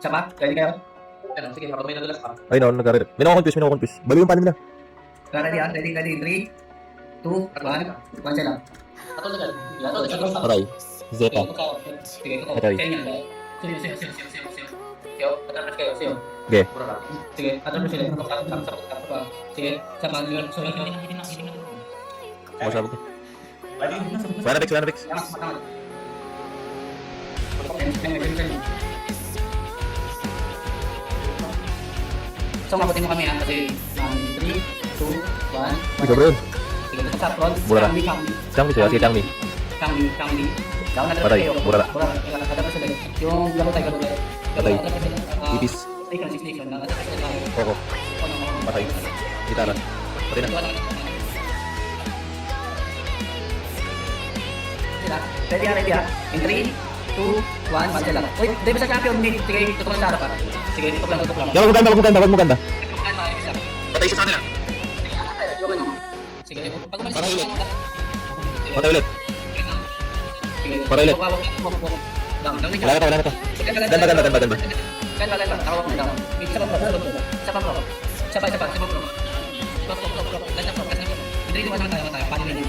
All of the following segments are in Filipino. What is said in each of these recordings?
Isa pa? Ready kayo? Ano, sige, habang may nadulas pa. Ay, no, nag-ready. May nako-confuse. Bali yung panin nila. Ready ah? Ready? 3, 2, 1. One sila. Ato na dyan. Aray. Zeta. Sige, ito. Aray. Kaya niyan. Siyo. Siyo, atras kayo, siyo. Okay. Sige, atras sila. Sige, sama nyo. Sorry, Masabog ko. Wala fix. So, mabuti mo kami kasi 3, 2, 1. Ikaw, bro. Sige, ito sa front. Burara. Kami. Sige, Changmi. Down na Patay, burara. Atras sila. Yung galutay. Patay. Ipis. Station. Koko. Patay. Gitara. Patay na. Ready ah. In 3, 2, 1, basta lang. Uy, David sa champion, sige, tutok lang sa harap ah. Sige, tutok lang. Wag mo ganda. Patay sa kanila. Sige, pag umalis Patay ulit. Sige. Patay ulit. Sige. Patay ulit. Down. Wala na to. Ganda. Ganda. Tawag mo down. Isa pa bro. Hindi naman tayo. Paano yun?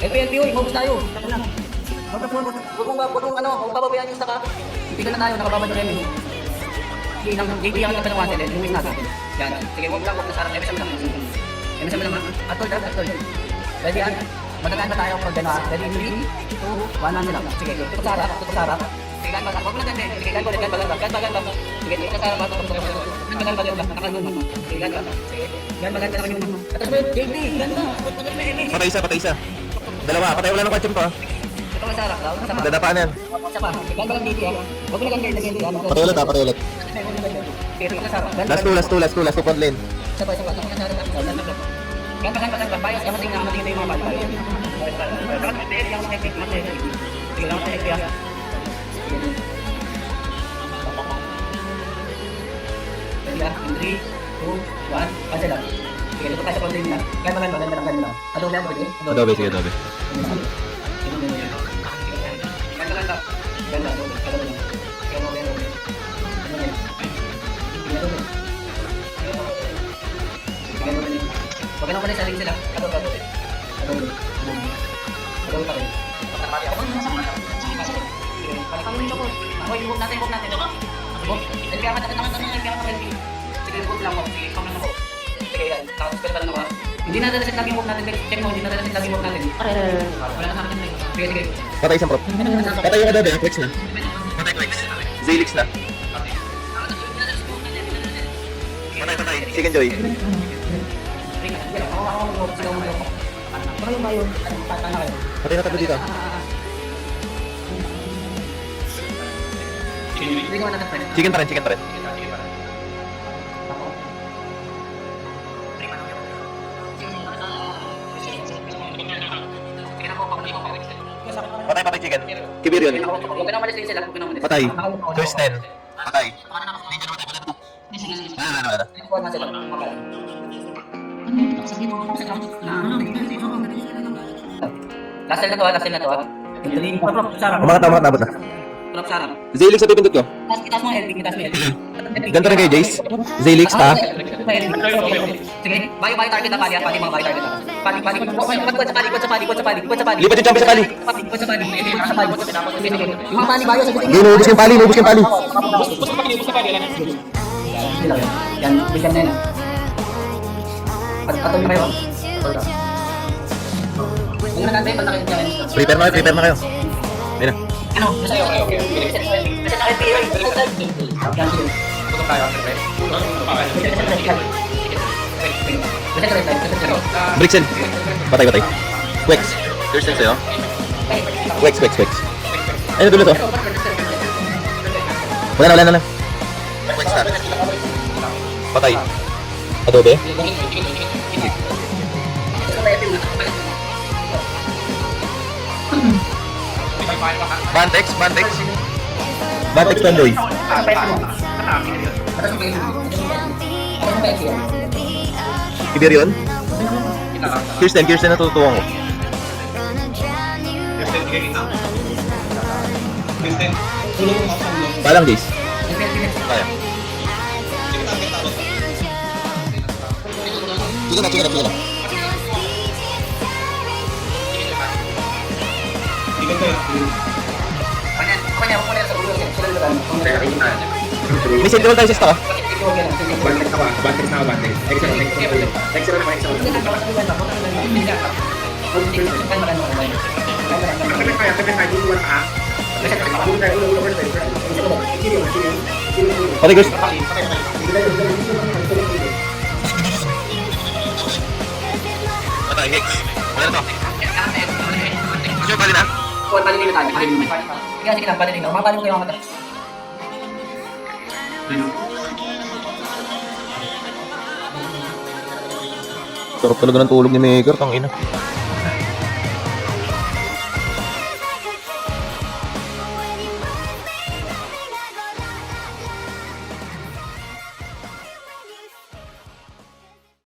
LPLP, move tayo. Huwag mong pababayaan yung staka. Ipigil na tayo, nakababad yung Remy. JP ang nagtanong natin, lumis natin. Yan. Sige, huwag na sarang. Eme sa mga. Atol. Ready yan. Matagaan na tayo pag gano'n. Ready, 3, 2, 1 na lang. Sige, tutok sa harap. Sige, gan bagan. Huwag mo na dyan, Sige, gan bagan. Sige, tutok sa harap. Gan bagan. Nakalunod. Sige, gan bagan. Sige, gan bagan ka naman yung atas mo yun, JP. Ganda. Patay isa. Dalawa. Patay wala ng kachim pa. Ito ang sarap daw. Isa pa. Dadapaan yan. Isa pa. Gan bagan JP. Huwag mo na gan lagyan. Patay ulit. Sige, tutok sa harap. Last two front lane. Isa pa. Ganto. Bayas. Yung mating na yung mga bata. Sige lang, take ya. Ready ah? 3, 2, 1. Cancel lang. Sige, dito tayo sa content nila. Ganda lang. Adobe lang, pwede? Adobe, sige Adobe. Ganda. Huwag na pala sa ring sila. Adobe pa rin. Hoy, huwag natin. LPR ka naman. Sige, huwag lang mo. Sige, pang lang ako. Sige, yan. Tapos pala lang ako. Hindi na dalasin lagi huwag natin. Check mo, hindi na dalasin lagi huwag natin. Wala na sa akin. Sige. Patay isang prop. Patay yung Adobe, Quicks na. Zelix na. Patay. Chicken Joy. Patay na tabi dito. Chicken pa rin. Patay chicken. Kibir yun. Huwag na umalis sila. Patay. Kristen. Patay. Wala. Huwag na sila. Last time na to ah. Umangat na. Tulog sarap. Zelix sa pipindot ko. Itas mo LP. Ganito rin kay Jace. Zelix pa. Sige, bayo target na pali mga bayo target na. Pali. Sa pali. Lipat yung champion sa pali. Yung mga pali bayo sa bitin. Hindi, nubus yung pali. Yan, bigyan na yun. Atong na kayo. Huwag na natin, pag nakita Prepare na kayo. Ayun na. ano? Okay. Kasi nakipira yung tutong tayo, Brixen. Patay. Wex. Kirsten sa'yo. Wex. Ayun, dulo to. Wala na. Wex na. Patay. Adobe. Bantex Tomboy. Iberion? Kirsten natutuwa ko. Palang Jace. Kaya. Sige na, sige na, sige na. Kanya, kung sa ulo, sila na tayo. May sentinel tayo, sister, ah. Bantex na ba? Bantex na ba? Bantex. Extra, extra. Extra naman, extra. Kaya, kaya, duluan ka. Patay, guys. Patay, Hex. Ano na to? Gusto mo pali na? Oo, palilin na tayo. Palilin na. Sige lang, palilin na. Mapalilin mo kayo mga mata. Sarap talaga ng tulog ni Maker, tangina.